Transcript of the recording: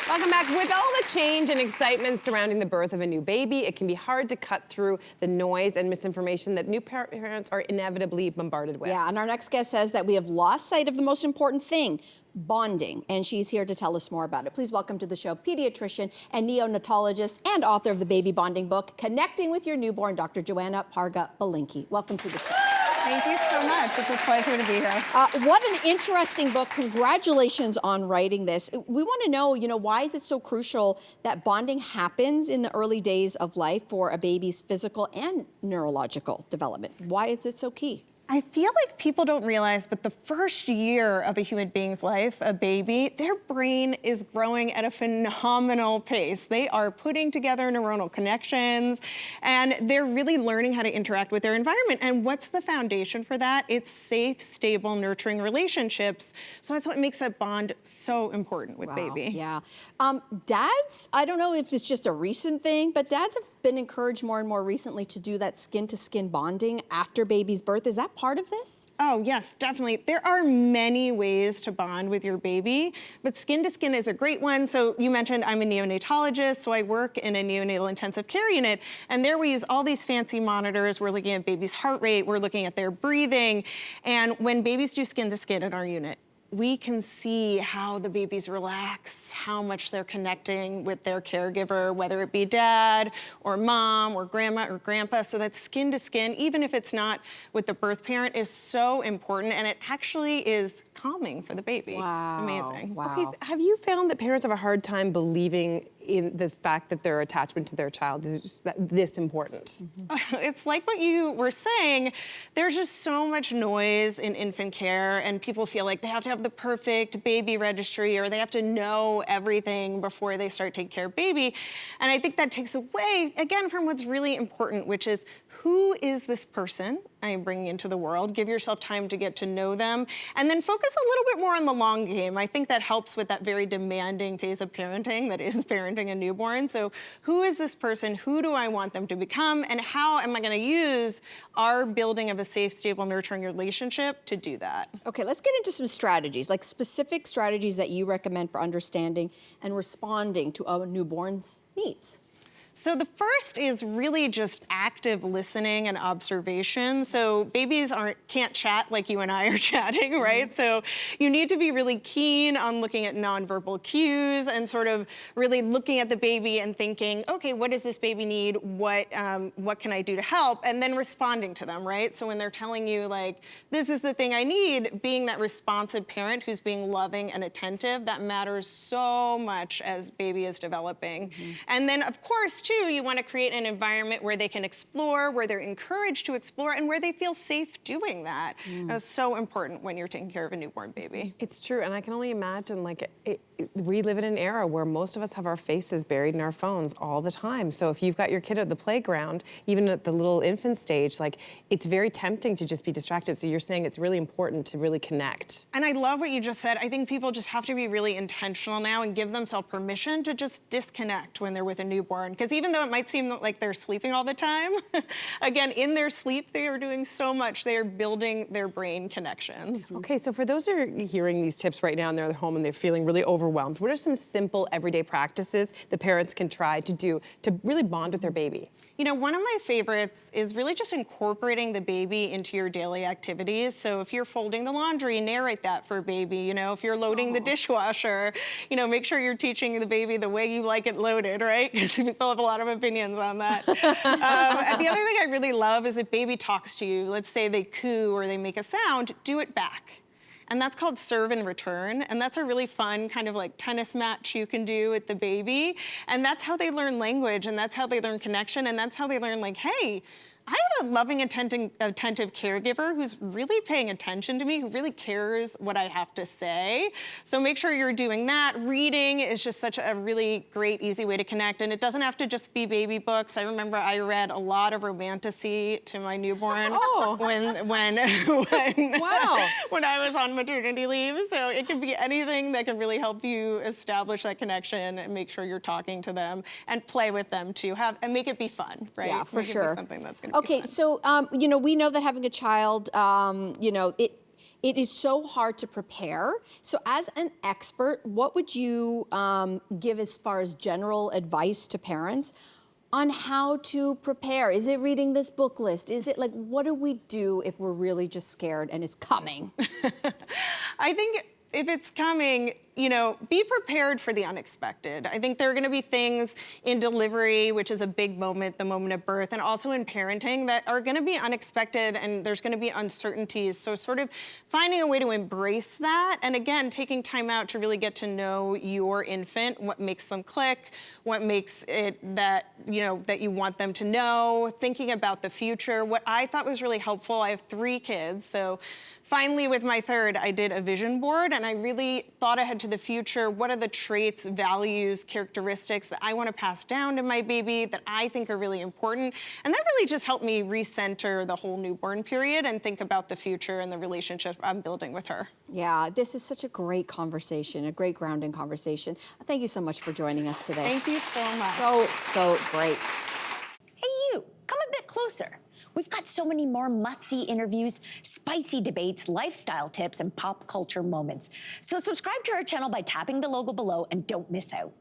Welcome back. With all the change and excitement surrounding the birth of a new baby, it can be hard to cut through the noise and misinformation that new parents are inevitably bombarded with. Yeah, and our next guest says that we have lost sight of the most important thing, bonding, and she's here to tell us more about it. Please welcome to the show pediatrician and neonatologist and author of the baby bonding book, Connecting with Your Newborn, Dr. Joanna Parga-Belinkie. Welcome to the show. Thank you so much. It's a pleasure to be here. What an interesting book. Congratulations on writing this. We want to know, why is it so crucial that bonding happens in the early days of life for a baby's physical and neurological development? Why is it so key? I feel like people don't realize, but the first year of a human being's life, a baby, their brain is growing at a phenomenal pace. They are putting together neuronal connections, and they're really learning how to interact with their environment. And what's the foundation for that? It's safe, stable, nurturing relationships. So that's what makes that bond so important with baby. Yeah. Dads, I don't know if it's just a recent thing, but dads have been encouraged more and more recently to do that skin-to-skin bonding after baby's birth. Is that part of this? Oh, yes, definitely. There are many ways to bond with your baby, but skin-to-skin is a great one. So you mentioned I'm a neonatologist, so I work in a neonatal intensive care unit, and there we use all these fancy monitors. We're looking at baby's heart rate, we're looking at their breathing, and when babies do skin-to-skin in our unit, we can see how the babies relax, how much they're connecting with their caregiver, whether it be dad or mom or grandma or grandpa. So that skin to skin, even if it's not with the birth parent, is so important, and it actually is calming for the baby. Wow. It's amazing. Wow. Okay, so have you found that parents have a hard time believing in the fact that their attachment to their child is just this important? It's like what you were saying, there's just so much noise in infant care, and people feel like they have to have the perfect baby registry, or they have to know everything before they start taking care of baby. And I think that takes away, again, from what's really important, which is, who is this person I am bringing into the world? Give yourself time to get to know them, and then focus a little bit more on the long game. I think that helps with that very demanding phase of parenting that is parenting a newborn. So who is this person? Who do I want them to become? And how am I going to use our building of a safe, stable, nurturing relationship to do that? Okay, let's get into some strategies, like specific strategies that you recommend for understanding and responding to a newborn's needs. So the first is really just active listening and observation. So babies can't chat like you and I are chatting, right? So you need to be really keen on looking at nonverbal cues and sort of really looking at the baby and thinking, okay, what does this baby need? What can I do to help? And then responding to them, right? So when they're telling you like, this is the thing I need, being that responsive parent who's being loving and attentive, that matters so much as baby is developing. And then of course, too, you want to create an environment where they can explore, where they're encouraged to explore, and where they feel safe doing that. That's so important when you're taking care of a newborn baby. It's true, and I can only imagine, we live in an era where most of us have our faces buried in our phones all the time. So if you've got your kid at the playground, even at the little infant stage, it's very tempting to just be distracted. So you're saying it's really important to really connect. And I love what you just said. I think people just have to be really intentional now and give themselves permission to just disconnect when they're with a newborn. Because even though it might seem like they're sleeping all the time, again, in their sleep, they are doing so much. They are building their brain connections. Okay, so for those who are hearing these tips right now and they're at home and they're feeling really overwhelmed, what are some simple everyday practices the parents can try to do to really bond with their baby? You know, one of my favorites is really just incorporating the baby into your daily activities. So if you're folding the laundry, narrate that for baby. You know, if you're loading the dishwasher, make sure you're teaching the baby the way you like it loaded, right? Because people have a lot of opinions on that. And the other thing I really love is if baby talks to you, let's say they coo or they make a sound, do it back. And that's called serve and return. And that's a really fun kind of like tennis match you can do with the baby. And that's how they learn language, and that's how they learn connection, and that's how they learn like, hey, I have a loving, attentive caregiver who's really paying attention to me, who really cares what I have to say. So make sure you're doing that. Reading is just such a really great, easy way to connect. And it doesn't have to just be baby books. I remember I read a lot of romantasy to my newborn when I was on maternity leave. So it can be anything that can really help you establish that connection and make sure you're talking to them and play with them too. And make it be fun, right? Yeah, for make it sure. be something that's gonna Okay, be fun. So, we know that having a child, it is so hard to prepare. So as an expert, what would you give as far as general advice to parents on how to prepare? Is it reading this book list? Is it like, what do we do if we're really just scared and it's coming? I think if it's coming, be prepared for the unexpected. I think there are gonna be things in delivery, which is a big moment, the moment of birth, and also in parenting that are gonna be unexpected, and there's gonna be uncertainties. So sort of finding a way to embrace that, and again, taking time out to really get to know your infant, what makes them click, what makes it that you want them to know, thinking about the future. What I thought was really helpful, I have 3 kids, so finally with my third, I did a vision board, and I really thought ahead to the future. What are the traits, values, characteristics that I want to pass down to my baby that I think are really important? And that really just helped me recenter the whole newborn period and think about the future and the relationship I'm building with her. Yeah, this is such a great conversation, a great grounding conversation. Thank you so much for joining us today. Thank you so much. So great. Hey, you, come a bit closer. We've got so many more must-see interviews, spicy debates, lifestyle tips, and pop culture moments. So subscribe to our channel by tapping the logo below and don't miss out.